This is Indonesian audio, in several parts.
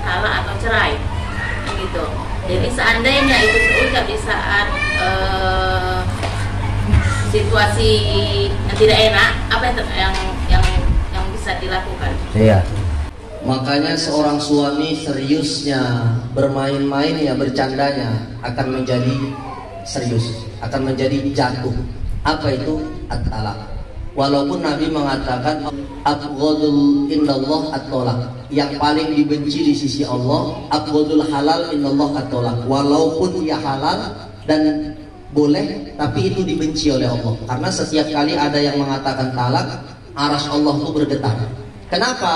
talak atau cerai, gitu. Jadi seandainya itu terucap di saat situasi yang tidak enak, apa yang bisa dilakukan? Iya. Makanya seorang suami seriusnya, bermain-mainnya, bercandanya akan menjadi serius, akan menjadi jatuh. Apa itu? At-talaq. Walaupun Nabi mengatakan abghadul indallah at-talaq, yang paling dibenci di sisi Allah, abghadul halal indallah at-talaq. Walaupun dia halal dan boleh, tapi itu dibenci oleh Allah. Karena setiap kali ada yang mengatakan talak, arsy Allah itu bergetar. Kenapa?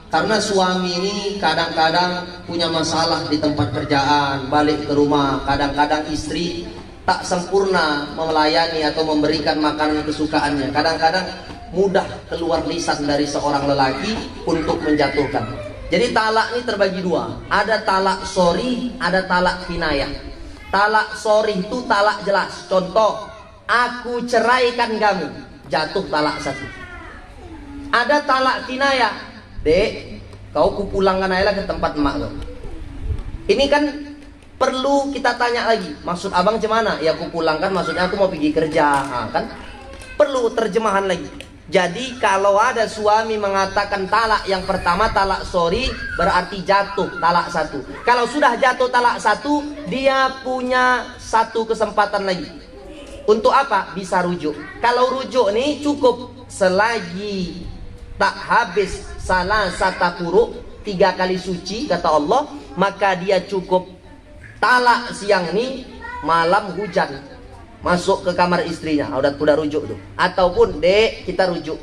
Karena suami ini kadang-kadang punya masalah di tempat kerjaan, balik ke rumah, kadang-kadang istri tak sempurna melayani atau memberikan makanan kesukaannya. Kadang-kadang mudah keluar lisan dari seorang lelaki untuk menjatuhkan. Jadi talak ini terbagi dua. Ada talak sorry, ada talak kinayah. Talak sorry itu talak jelas. Contoh, aku ceraikan kamu, jatuh talak satu. Ada talak kinayah, dek, kau kupulangkan aja ke tempat emak kau. Ini kan perlu kita tanya lagi, maksud abang gimana? Ya aku pulangkan, maksudnya aku mau pergi kerja. Nah, kan perlu terjemahan lagi. Jadi kalau ada suami mengatakan talak yang pertama, talak sorry, berarti jatuh talak satu. Kalau sudah jatuh talak satu, dia punya satu kesempatan lagi. Untuk apa? Bisa rujuk. Kalau rujuk nih cukup selagi tak habis salah satu kuruk, 3 kali suci kata Allah, maka dia cukup talak siang nih, malam hujan masuk ke kamar istrinya, udah rujuk tuh. Ataupun dek, kita rujuk.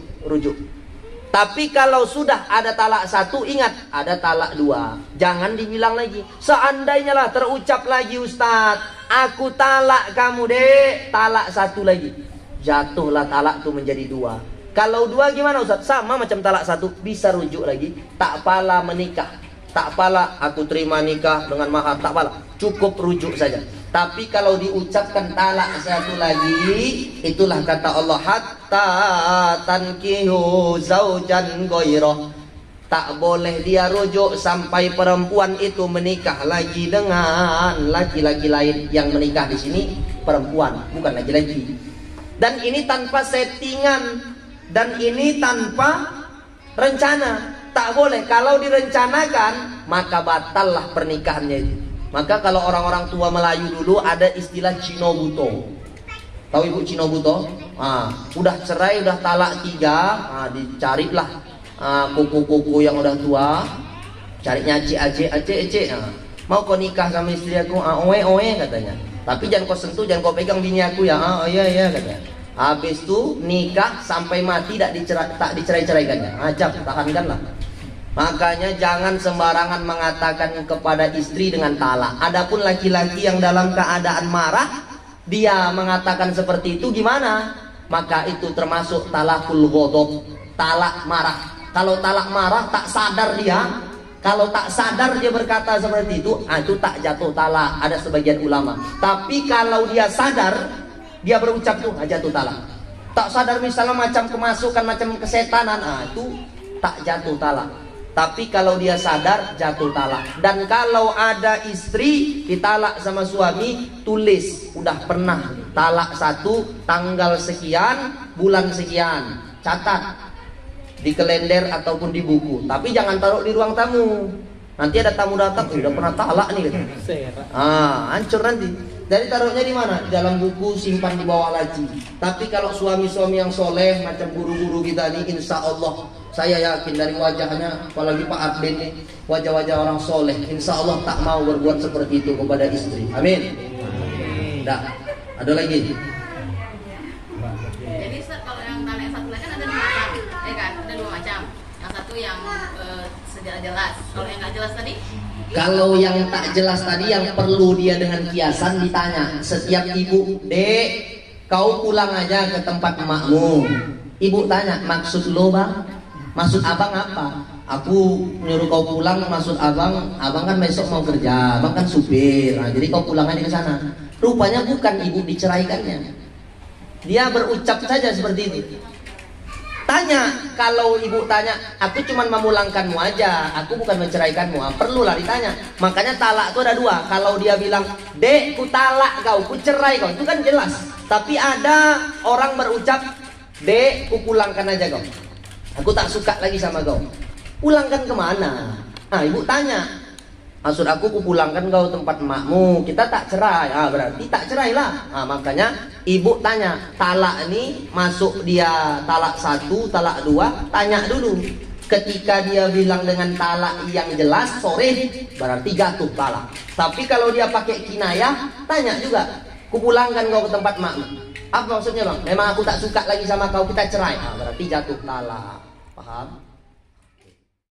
Tapi kalau sudah ada talak satu, ingat ada talak dua. Jangan dibilang lagi. Seandainya lah terucap lagi, Ustadz, aku talak kamu dek, talak satu lagi, jatuhlah talak tuh menjadi dua. Kalau dua gimana Ustadz? Sama macam talak satu, bisa rujuk lagi. Tak pala menikah, tak pala aku terima nikah dengan mahar, tak pala, cukup rujuk saja. Tapi kalau diucapkan talak satu lagi, itulah kata Allah, hatta tankihu zaujan ghairah. Tak boleh dia rujuk sampai perempuan itu menikah lagi dengan laki-laki lain. Yang menikah di sini perempuan, bukan laki-laki. Dan ini tanpa settingan, dan ini tanpa rencana. Tak boleh. Kalau direncanakan, maka batallah pernikahannya itu. Maka kalau orang-orang tua Melayu dulu ada istilah cinobuto. Tahu ibu cinobuto? Udah cerai, udah talak 3, dicarilah kuku-kuku yang udah tua, carinya acik. Mau kau nikah sama istri aku? Oe katanya. Tapi jangan kau sentuh, jangan kau pegang bini aku ya. Iya katanya. Habis itu nikah sampai mati tak dicerai-ceraikannya. Ajab, tahankanlah. Makanya jangan sembarangan mengatakan kepada istri dengan talak. Adapun laki-laki yang dalam keadaan marah, dia mengatakan seperti itu gimana? Maka itu termasuk talakul ghadab, talak marah. Kalau talak marah tak sadar dia, kalau tak sadar dia berkata seperti itu tak jatuh talak. Ada sebagian ulama. Tapi kalau dia sadar, dia berucap tuh jatuh talak. Tak sadar misalnya macam kemasukan, macam kesetanan, itu tak jatuh talak. Tapi kalau dia sadar, jatuh talak. Dan kalau ada istri ditalak sama suami, tulis udah pernah talak satu, tanggal sekian, bulan sekian, catat di kalender ataupun di buku. Tapi jangan taruh di ruang tamu. Nanti ada tamu datang, udah pernah talak nih gitu. Hancur nanti. Jadi taruhnya di mana? Di dalam buku, simpan di bawah laci. Tapi kalau suami-suami yang soleh macam guru-guru kita nih, insya Allah saya yakin dari wajahnya, apalagi Pak Abdin nih, wajah-wajah orang soleh, insya Allah tak mau berbuat seperti itu kepada istri. Amin. Ada lagi. Jadi kalau yang talak satu lagi kan ada 2 macam, kan? Ada 2 macam. Yang satu yang secara jelas. Kalau yang nggak jelas tadi? Kalau yang tak jelas tadi, yang perlu dia dengan kiasan ditanya. Setiap ibu, dek, kau pulang aja ke tempat emakmu. Ibu tanya, maksud lo bang? Maksud abang apa? Aku nyuruh kau pulang, maksud abang kan besok mau kerja, abang kan supir. Jadi kau pulang aja ke sana. Rupanya bukan, ibu diceraikannya. Dia berucap saja seperti itu. Tanya, kalau ibu tanya, aku cuma memulangkanmu aja, aku bukan menceraikanmu, perlulah ditanya. Makanya talak itu ada dua. Kalau dia bilang, dek, ku talak kau, ku cerai kau, itu kan jelas. Tapi ada orang berucap, dek, ku pulangkan aja kau, aku tak suka lagi sama kau. Pulangkan kemana? Nah, ibu tanya, maksud aku pulangkan kau tempat emakmu, kita tak cerai. Berarti tak cerai lah. Makanya ibu tanya, talak ini masuk dia talak 1, talak 2, tanya dulu. Ketika dia bilang dengan talak yang jelas, sore, berarti jatuh talak. Tapi kalau dia pakai kinayah, tanya juga, kupulangkan kau ke tempat emakmu. Apa maksudnya bang? Memang aku tak suka lagi sama kau, kita cerai. Berarti jatuh talak. Paham?